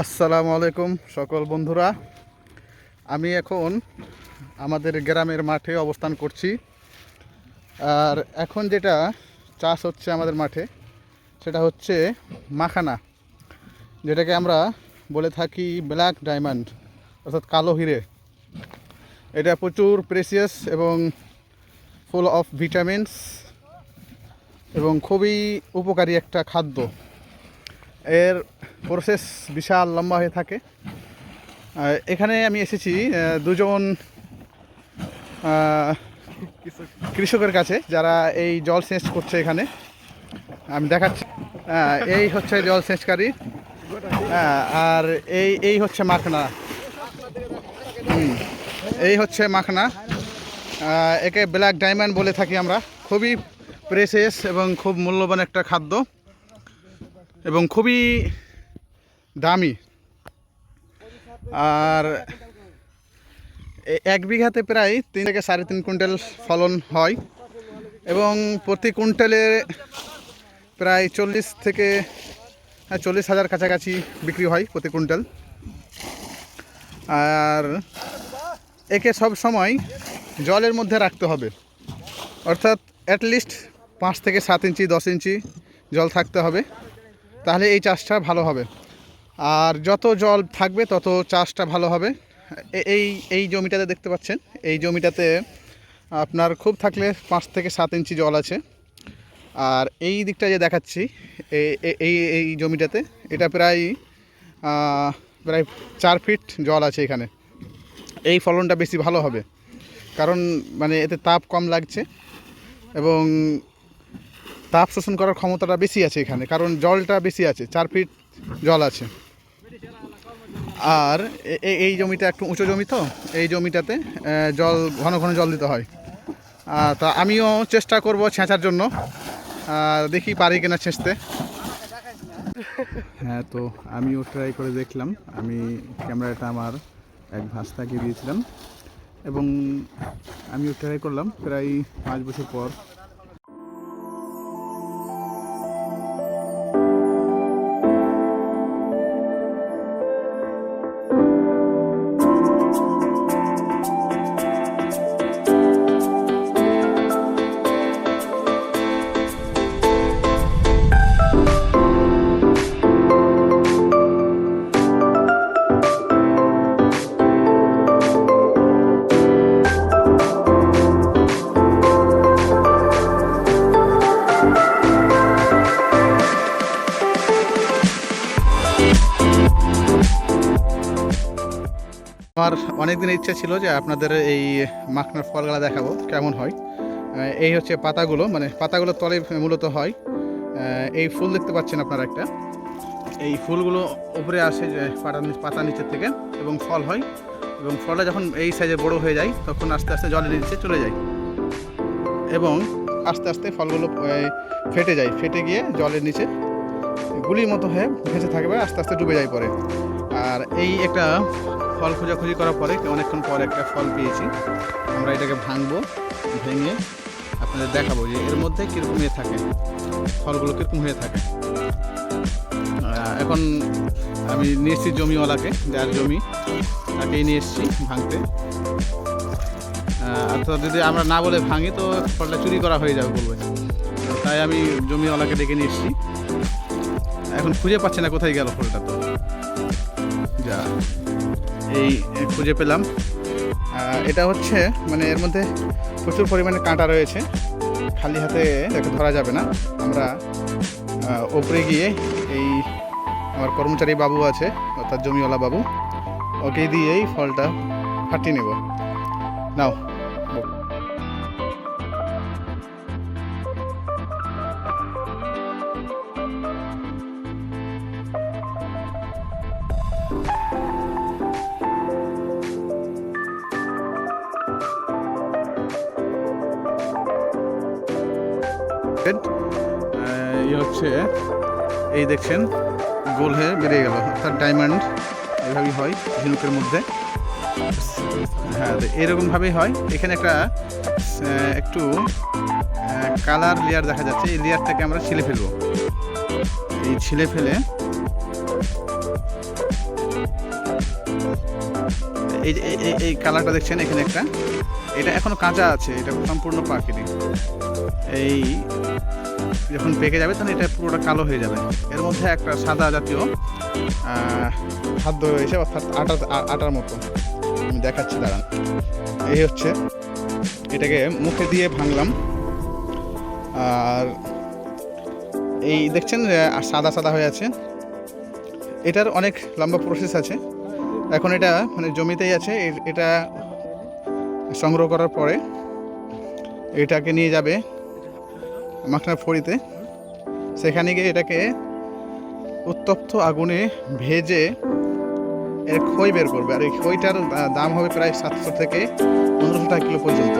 আসসালামু আলাইকুম সকল বন্ধুরা। আমি এখন আমাদের গ্রামের মাঠে অবস্থান করছি। আর এখন যেটা চাষ হচ্ছে আমাদের মাঠে সেটা হচ্ছে মাখানা, যেটাকে আমরা বলে থাকি ব্ল্যাক ডায়মন্ড অর্থাৎ কালো হিরে। এটা প্রচুর প্রেসিয়াস এবং ফুল অফ ভিটামিনস এবং খুবই উপকারী একটা খাদ্য। এর প্রসেস বিশাল লম্বা হয়ে থাকে। এখানে আমি এসেছি দুজন কৃষকের কাছে যারা এই জল সেচ করছে। এখানে আমি দেখাচ্ছি, এই হচ্ছে জল সেচকারী, আর এই হচ্ছে মাখনা। এই হচ্ছে মাখনা, একে ব্ল্যাক ডায়মন্ড বলে থাকি আমরা। খুবই প্রেসিয়াস এবং খুব মূল্যবান একটা খাদ্য এবং খুবই দামি। আর এক বিঘাতে প্রায় 3 থেকে 3.5 কুইন্টাল ফলন হয় এবং প্রতি কুইন্টালে প্রায় 40 থেকে 40,000 কাছাকাছি বিক্রি হয় প্রতি কুইন্টাল। আর একে সব সময় জলের মধ্যে রাখতে হবে, অর্থাৎ অ্যাটলিস্ট 5 থেকে 7 ইঞ্চি 10 ইঞ্চি জল থাকতে হবে, তাহলে এই চাষটা ভালো হবে। আর যত জল থাকবে তত চাষটা ভালো হবে। এই এই জমিটাতে দেখতে পাচ্ছেন, এই জমিটাতে আপনার খুব থাকলে 5 থেকে 7 ইঞ্চি জল আছে। আর এই দিকটা যে দেখাচ্ছি এই এই জমিটাতে এটা প্রায় 4 ফিট জল আছে এখানে। এই ফলনটা বেশি ভালো হবে, কারণ মানে এতে তাপ কম লাগছে এবং তাপ শোষণ করার ক্ষমতাটা বেশি আছে এখানে, কারণ জলটা বেশি আছে, 4 ফিট জল আছে। আর এই জমিটা একটু উঁচু জমি, তো এই জমিটাতে জল ঘন ঘন জল দিতে হয়। তা আমিও চেষ্টা করব ছেঁচার জন্য, দেখি পারি কিনা ছেঁচতে। হ্যাঁ, তো আমিও ট্রাই করে দেখলাম। আমি ক্যামেরাটা আমার এক ভাস্তাকে দিয়েছিলাম এবং আমিও ট্রাই করলাম প্রায় 5 বছর পর। আমার অনেক দিনের ইচ্ছা ছিল যে আপনাদের এই মাখনার ফলগুলো দেখাবো কেমন হয়। এই হচ্ছে পাতাগুলো, মানে পাতাগুলো তলে মূলত হয়। এই ফুল দেখতে পাচ্ছেন আপনারা একটা, এই ফুলগুলো উপরে আসে যে পাতা নিচের থেকে এবং ফল হয়, এবং ফলটা যখন এই সাইজে বড় হয়ে যায় তখন আস্তে আস্তে জলের নিচে চলে যায় এবং আস্তে আস্তে ফলগুলো ফেটে যায়, ফেটে গিয়ে জলের নিচে গুলির মতো হয়ে ভেসে থাকবে, আস্তে আস্তে ডুবে যায় পরে। আর এই একটা ফল খোঁজাখুঁজি করার পরে অনেকক্ষণ পর একটা ফল পেয়েছি। আমরা এটাকে ভাঙবো, ভেঙে আপনাদের দেখাবো যে এর মধ্যে কীরকম হয়ে থাকে, ফলগুলো কীরকম হয়ে থাকে। এখন আমি নিয়ে এসেছি জমিওয়ালাকে, যার জমি, তাকেই নিয়ে এসেছি ভাঙতে। অর্থাৎ যদি আমরা না বলে ভাঙি তো ফলটা চুরি করা হয়ে যাবে বলবে, তাই আমি জমিওয়ালাকে ডেকে নিয়ে এসেছি। এখন খুঁজে পাচ্ছি না কোথায় গেল ফলটা, তো যা এই খুঁজে পেলাম। এটা হচ্ছে মানে এর মধ্যে প্রচুর পরিমাণে কাঁটা রয়েছে, খালি হাতে এটাকে ধরা যাবে না। আমরা ওপরে গিয়ে এই আমার কর্মচারী বাবু আছে, অর্থাৎ জমিওয়ালা বাবু, ওকে দিয়েই ফলটা ফাটিয়ে নেব। নাও, এই হচ্ছে, এই দেখছেন গোল হয়ে বেরিয়ে গেল, অর্থাৎ ডায়মন্ড এভাবেই হয় ঝিনুকের মধ্যে। হ্যাঁ, এরকমভাবেই হয়। এখানে একটা একটু কালার লেয়ার দেখা যাচ্ছে, এই লেয়ারটাকে আমরা ছিলে ফেলবো। এই ছিলে ফেলে এই যে এই কালারটা দেখছেন এখানে একটা, এটা এখনো কাঁচা আছে, এটা সম্পূর্ণ পাকেনি। এই যখন পেকে যাবে তখন এটা পুরোটা কালো হয়ে যাবে। এর মধ্যে একটা সাদা জাতীয় খাদ্য রয়েছে, অর্থাৎ আটার মতো। আমি দেখাচ্ছি, দাঁড়ান। এই হচ্ছে, এটাকে মুখে দিয়ে ভাঙলাম, আর এই দেখছেন সাদা সাদা হয়ে আছে। এটার অনেক লম্বা প্রসেস আছে। এখন এটা মানে জমিতেই আছে, এটা সংগ্রহ করার পরে এটাকে নিয়ে যাবে মাখনার ফড়িতে। সেখানে গিয়ে এটাকে উত্তপ্ত আগুনে ভেজে এর খই বের করবে, আর এই খইটার দাম হবে প্রায় 700 থেকে 1500 টাকা কিলো পর্যন্ত।